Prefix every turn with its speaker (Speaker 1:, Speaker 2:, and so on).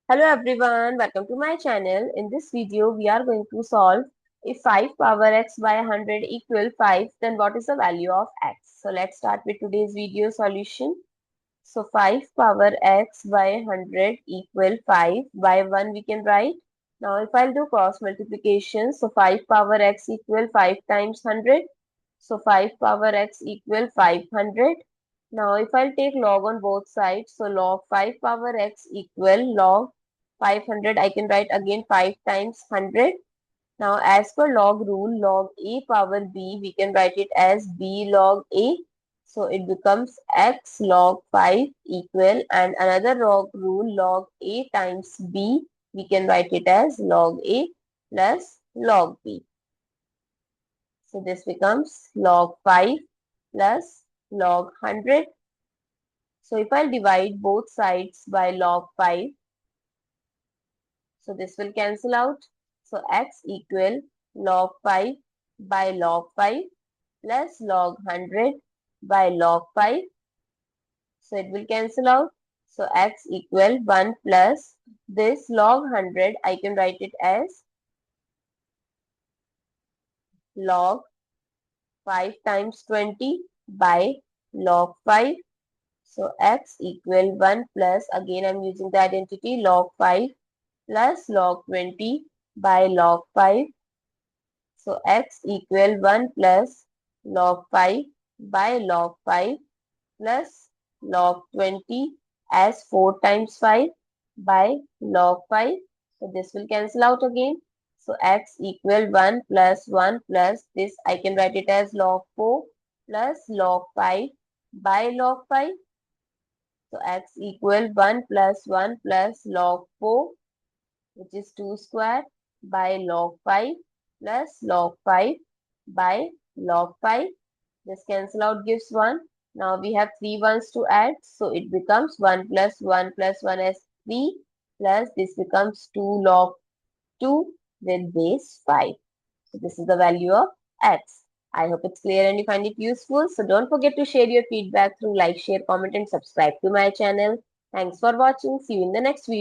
Speaker 1: Hello everyone, welcome to my channel. In this video, we are going to solve if 5 power x by 100 equal 5, then what is the value of x? So let's start with today's video solution. So 5 power x by 100 equal 5. By 1 we can write. Now if I'll do cross multiplication, so 5 power x equal 5 times 100. So 5 power x equal 500. Now if I'll take log on both sides, so log 5 power x equal log 500. I can write again 5 times 100. Now as per log rule, log a power b, we can write it as b log a. So it becomes x log 5 equal, and another log rule, log a times b, we can write it as log a plus log b. So this becomes log 5 plus log 100. So if I divide both sides by log 5, so this will cancel out. So x equal log 5 by log 5 plus log 100 by log 5. So it will cancel out. So x equal 1 plus this log 100. I can write it as log 5 times 20 by log 5. So x equal 1 plus, again I'm using the identity, log 5 plus log 20 by log 5. So x equal 1 plus log 5 by log 5 plus log 20 as 4 times 5 by log 5. So this will cancel out again. So x equal 1 plus 1 plus this, I can write it as log 4 plus log 5 by log 5. So x equal 1 plus 1 plus log 4, which is 2 square, by log 5 plus log 5 by log 5. This cancel out gives 1. Now we have 3 ones to add. So it becomes 1 plus 1 plus 1 as 3 plus this becomes 2 log 2 with base 5. So this is the value of x. I hope it's clear and you find it useful. So don't forget to share your feedback through like, share, comment and subscribe to my channel. Thanks for watching. See you in the next video.